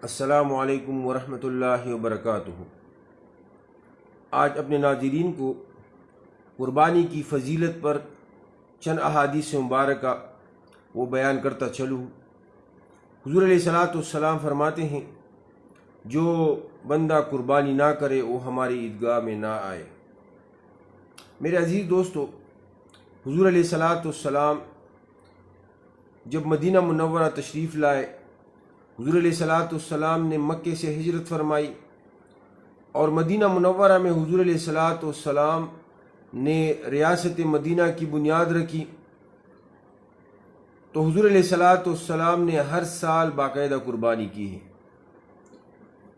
السلام علیکم ورحمۃ اللہ وبرکاتہ۔ آج اپنے ناظرین کو قربانی کی فضیلت پر چند احادیث مبارکہ وہ بیان کرتا چلوں۔ حضور علیہ الصلاۃ والسلام فرماتے ہیں، جو بندہ قربانی نہ کرے وہ ہماری عیدگاہ میں نہ آئے۔ میرے عزیز دوستو، حضور علیہ الصلاۃ والسلام جب مدینہ منورہ تشریف لائے، حضور علیہ الصلاۃ والسلام نے مکے سے ہجرت فرمائی اور مدینہ منورہ میں حضور علیہ الصلاۃ والسلام نے ریاست مدینہ کی بنیاد رکھی۔ تو حضور علیہ الصلاۃ والسلام نے ہر سال باقاعدہ قربانی کی ہے،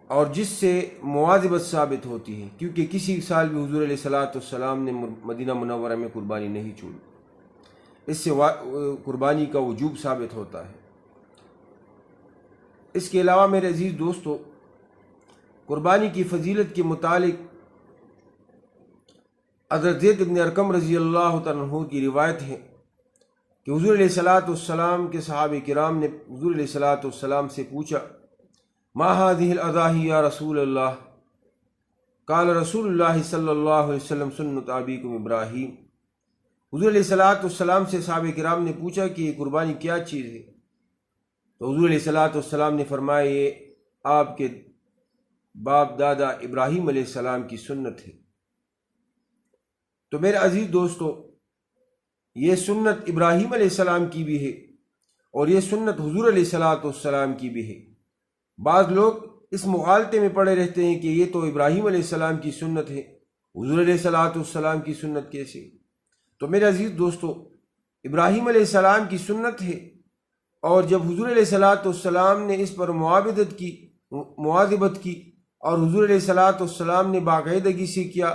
اور جس سے مواظبت ثابت ہوتی ہے، کیونکہ کسی سال بھی حضور علیہ الصلاۃ والسلام نے مدینہ منورہ میں قربانی نہیں چھوڑی۔ اس سے قربانی کا وجوب ثابت ہوتا ہے۔ اس کے علاوہ میرے عزیز دوستو، قربانی کی فضیلت کے متعلق حضرت زید بن ارقم رضی اللہ تعالیٰ عنہ کی روایت ہے کہ حضور علیہ الصلاۃ والسلام کے صحابہ کرام نے حضور علیہ الصلاۃ والسلام سے پوچھا، ما هذه الاضاحی یا رسول اللہ؟ قال رسول اللہ صلی اللہ علیہ وسلم سنت ابیکم ابراہیم۔ حضور علیہ الصلاۃ والسلام سے صحابہ کرام نے پوچھا کہ یہ قربانی کیا چیز ہے؟ تو حضور علیہ الصلاۃ والسلام نے فرمایا، یہ آپ کے باپ دادا ابراہیم علیہ السلام کی سنت ہے۔ تو میرے عزیز دوستو، یہ سنت ابراہیم علیہ السلام کی بھی ہے اور یہ سنت حضور علیہ الصلاۃ والسلام کی بھی ہے۔ بعض لوگ اس مغالطے میں پڑے رہتے ہیں کہ یہ تو ابراہیم علیہ السلام کی سنت ہے، حضور علیہ الصلاۃ والسلام کی سنت کیسے؟ تو میرے عزیز دوستو، ابراہیم علیہ السلام کی سنت ہے، اور جب حضور علیہ الصلاۃ والسلام نے اس پر مواظبت کی اور حضور علیہ الصلاۃ والسلام نے باقاعدگی سے کیا،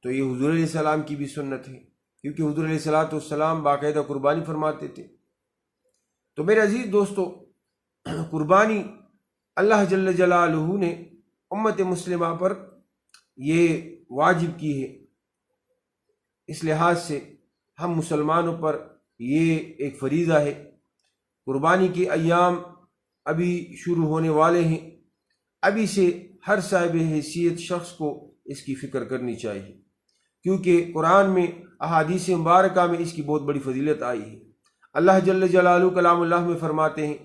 تو یہ حضور علیہ السلام کی بھی سنت ہے، کیونکہ حضور علیہ الصلاۃ والسلام باقاعدہ قربانی فرماتے تھے۔ تو میرے عزیز دوستو، قربانی اللہ جل جلالہ نے امت مسلمہ پر یہ واجب کی ہے۔ اس لحاظ سے ہم مسلمانوں پر یہ ایک فریضہ ہے۔ قربانی کے ایام ابھی شروع ہونے والے ہیں، ابھی سے ہر صاحب حیثیت شخص کو اس کی فکر کرنی چاہیے، کیونکہ قرآن میں احادیث مبارکہ میں اس کی بہت بڑی فضیلت آئی ہے۔ اللہ جل جلالہ کلام اللہ میں فرماتے ہیں،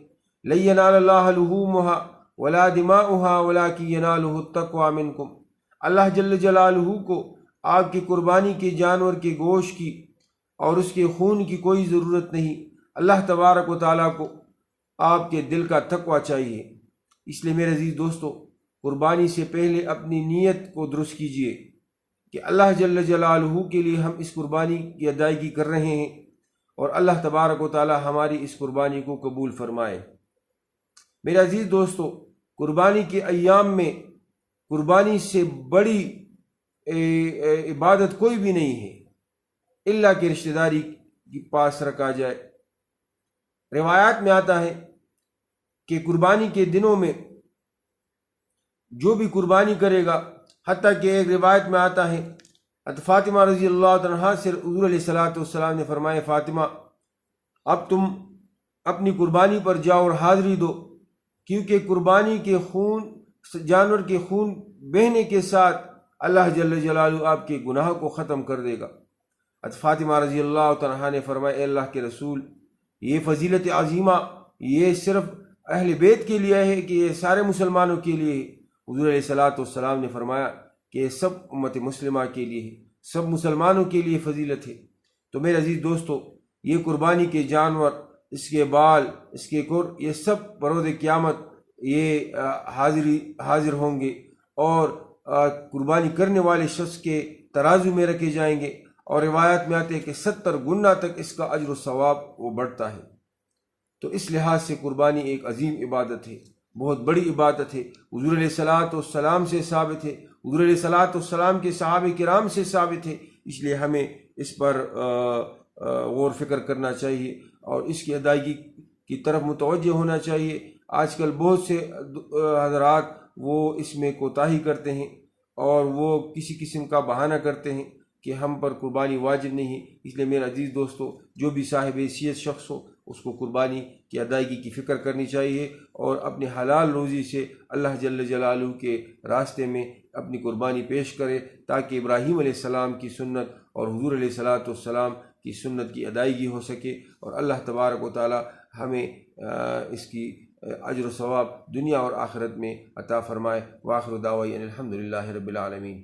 لن ینال اللہ لحومها ولا دماؤها ولکن ینالہ التقوی منکم۔ اللہ جل جلالہ کو آپ کی قربانی کے جانور کے گوشت کی اور اس کے خون کی کوئی ضرورت نہیں، اللہ تبارک و تعالیٰ کو آپ کے دل کا تقوی چاہیے۔ اس لیے میرے عزیز دوستو، قربانی سے پہلے اپنی نیت کو درست کیجئے کہ اللہ جل جلالہ کے لیے ہم اس قربانی کی ادائیگی کر رہے ہیں، اور اللہ تبارک و تعالیٰ ہماری اس قربانی کو قبول فرمائے۔ میرے عزیز دوستو، قربانی کے ایام میں قربانی سے بڑی عبادت کوئی بھی نہیں ہے، الا کہ رشتہ داری کے پاس رکھا جائے۔ روایات میں آتا ہے کہ قربانی کے دنوں میں جو بھی قربانی کرے گا، حتیٰ کہ ایک روایت میں آتا ہے، فاطمہ رضی اللہ عنہا سے حضور علیہ الصلاۃ والسلام نے فرمایا، فاطمہ اب تم اپنی قربانی پر جاؤ اور حاضری دو، کیونکہ قربانی کے خون، جانور کے خون بہنے کے ساتھ اللہ جل جلالہ آپ کے گناہ کو ختم کر دے گا۔ فاطمہ رضی اللہ عنہا نے فرمایا، اے اللہ کے رسول، یہ فضیلت عظیمہ یہ صرف اہل بیت کے لیے ہے کہ یہ سارے مسلمانوں کے لیے ہے؟ حضور علیہ الصلاۃ والسلام نے فرمایا کہ یہ سب امت مسلمہ کے لیے ہے، سب مسلمانوں کے لیے فضیلت ہے۔ تو میرے عزیز دوستو، یہ قربانی کے جانور، اس کے بال، اس کے کر، یہ سب بروز قیامت یہ حاضر ہوں گے، اور قربانی کرنے والے شخص کے ترازو میں رکھے جائیں گے، اور روایت میں آتے ہیں کہ 70 گنا تک اس کا اجر و ثواب وہ بڑھتا ہے۔ تو اس لحاظ سے قربانی ایک عظیم عبادت ہے، بہت بڑی عبادت ہے، حضور علیہ الصلاۃ والسلام سے ثابت ہے، حضور علیہ الصلاۃ والسلام کے صحابہ کرام سے ثابت ہے۔ اس لیے ہمیں اس پر غور فکر کرنا چاہیے اور اس کی ادائیگی کی طرف متوجہ ہونا چاہیے۔ آج کل بہت سے حضرات وہ اس میں کوتاہی کرتے ہیں اور وہ کسی قسم کا بہانہ کرتے ہیں کہ ہم پر قربانی واجب نہیں ہے۔ اس لیے میرے عزیز دوستو، جو بھی صاحب حیثیت شخص ہو اس کو قربانی کی ادائیگی کی فکر کرنی چاہیے اور اپنی حلال روزی سے اللہ جل جلالہ کے راستے میں اپنی قربانی پیش کرے، تاکہ ابراہیم علیہ السلام کی سنت اور حضور علیہ الصلاۃ والسلام کی سنت کی ادائیگی ہو سکے، اور اللہ تبارک و تعالی ہمیں اس کی اجر و ثواب دنیا اور آخرت میں عطا فرمائے۔ وآخر دعوانا الحمد للہ رب العالمین۔